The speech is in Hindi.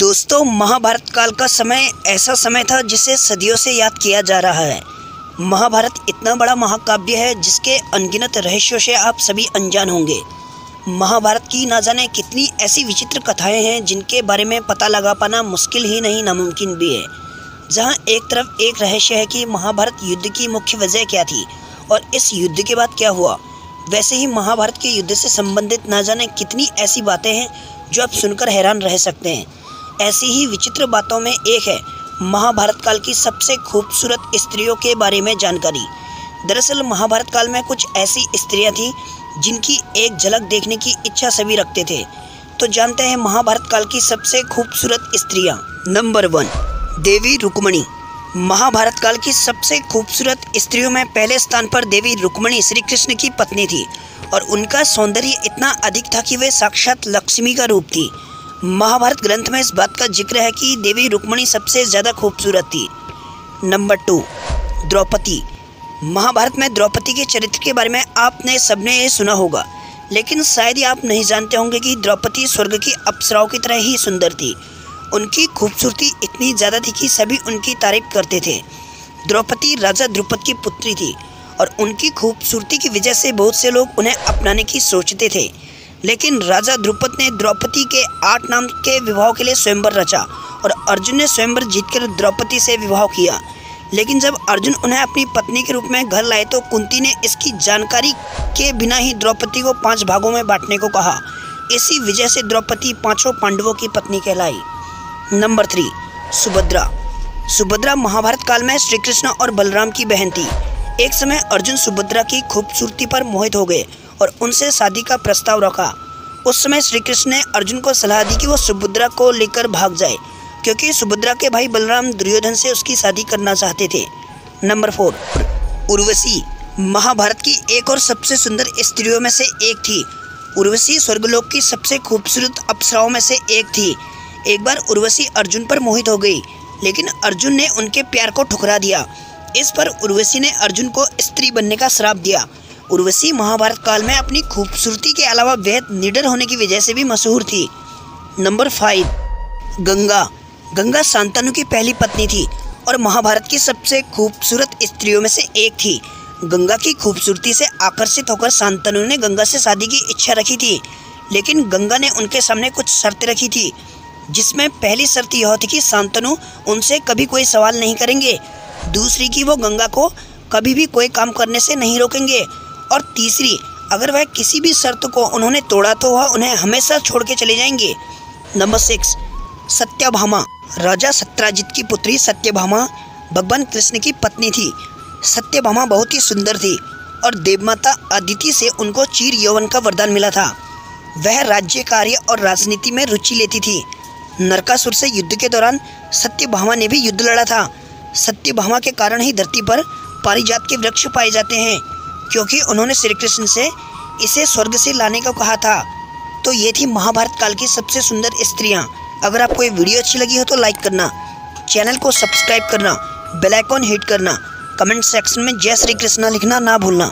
दोस्तों, महाभारत काल का समय ऐसा समय था जिसे सदियों से याद किया जा रहा है। महाभारत इतना बड़ा महाकाव्य है जिसके अनगिनत रहस्यों से आप सभी अनजान होंगे। महाभारत की ना जाने कितनी ऐसी विचित्र कथाएं हैं जिनके बारे में पता लगा पाना मुश्किल ही नहीं नामुमकिन भी है। जहां एक तरफ एक रहस्य है कि महाभारत युद्ध की मुख्य वजह क्या थी और इस युद्ध के बाद क्या हुआ, वैसे ही महाभारत के युद्ध से संबंधित ना जाने कितनी ऐसी बातें हैं जो आप सुनकर हैरान रह सकते हैं। ऐसी ही विचित्र बातों में एक है महाभारत काल की सबसे खूबसूरत स्त्रियों के बारे में जानकारी। दरअसल महाभारत काल में कुछ ऐसी स्त्रियां थीं जिनकी एक झलक देखने की इच्छा सभी रखते थे। तो जानते हैं महाभारत काल की सबसे खूबसूरत स्त्रियां। नंबर 1, देवी रुक्मणी। महाभारत काल की सबसे खूबसूरत स्त्रियों में पहले स्थान पर देवी रुक्मणी श्री कृष्ण की पत्नी थी और उनका सौंदर्य इतना अधिक था कि वे साक्षात लक्ष्मी का रूप थी। महाभारत ग्रंथ में इस बात का जिक्र है कि देवी रुक्मणी सबसे ज़्यादा खूबसूरत थी। नंबर 2, द्रौपदी। महाभारत में द्रौपदी के चरित्र के बारे में आपने सबने ये सुना होगा, लेकिन शायद ही आप नहीं जानते होंगे कि द्रौपदी स्वर्ग की अप्सराओं की तरह ही सुंदर थी। उनकी खूबसूरती इतनी ज़्यादा थी कि सभी उनकी तारीफ करते थे। द्रौपदी राजा द्रुपद की पुत्री थी और उनकी खूबसूरती की वजह से बहुत से लोग उन्हें अपनाने की सोचते थे। लेकिन राजा द्रुपद ने द्रौपदी के 8 नाम के विवाह के लिए स्वयंवर रचा और अर्जुन ने स्वयंवर जीतकर द्रौपदी से विवाह किया। लेकिन जब अर्जुन उन्हें अपनी पत्नी के रूप में घर लाए तो कुंती ने इसकी जानकारी के बिना ही द्रौपदी को 5 भागों में बांटने को कहा। इसी वजह से द्रौपदी 5 पांडवों की पत्नी कहलाई। नंबर 3, सुभद्रा। सुभद्रा महाभारत काल में श्री कृष्ण और बलराम की बहन थी। एक समय अर्जुन सुभद्रा की खूबसूरती पर मोहित हो गए और उनसे शादी का प्रस्ताव रखा। उस समय श्री कृष्ण ने अर्जुन को सलाह दी कि वो सुभद्रा को लेकर भाग जाए, क्योंकि सुभद्रा के भाई बलराम दुर्योधन से उसकी शादी करना चाहते थे। नंबर 4, उर्वशी। महाभारत की एक और सबसे सुंदर स्त्रियों में से एक थी। उर्वशी स्वर्गलोक की सबसे खूबसूरत अप्सराओं में से एक थी। एक बार उर्वशी अर्जुन पर मोहित हो गई, लेकिन अर्जुन ने उनके प्यार को ठुकरा दिया। इस पर उर्वशी ने अर्जुन को स्त्री बनने का श्राप दिया। उर्वशी महाभारत काल में अपनी खूबसूरती के अलावा बेहद निडर होने की वजह से भी मशहूर थी। नंबर 5, गंगा। गंगा शांतनु की पहली पत्नी थी और महाभारत की सबसे खूबसूरत स्त्रियों में से एक थी। गंगा की खूबसूरती से आकर्षित होकर शांतनु ने गंगा से शादी की इच्छा रखी थी, लेकिन गंगा ने उनके सामने कुछ शर्तें रखी थी, जिसमें पहली शर्त यह थी कि शांतनु उनसे कभी कोई सवाल नहीं करेंगे, दूसरी कि वो गंगा को कभी भी कोई काम करने से नहीं रोकेंगे, और तीसरी, अगर वह किसी भी शर्त को उन्होंने तोड़ा तो वह उन्हें हमेशा छोड़ के चले जाएंगे। नंबर 6, सत्यभामा। राजा सत्यजित की पुत्री सत्यभामा भगवान कृष्ण की पत्नी थी। सत्यभामा बहुत ही सुंदर थी और देवमाता अदिति से उनको चीर यौवन का वरदान मिला था। वह राज्य कार्य और राजनीति में रुचि लेती थी। नरकासुर से युद्ध के दौरान सत्यभामा ने भी युद्ध लड़ा था। सत्यभामा के कारण ही धरती पर पारिजात के वृक्ष पाए जाते हैं, क्योंकि उन्होंने श्री कृष्ण से इसे स्वर्ग से लाने को कहा था। तो ये थी महाभारत काल की सबसे सुंदर स्त्रियां। अगर आपको ये वीडियो अच्छी लगी हो तो लाइक करना, चैनल को सब्सक्राइब करना, बेल आइकॉन हिट करना, कमेंट सेक्शन में जय श्री कृष्ण लिखना ना भूलना।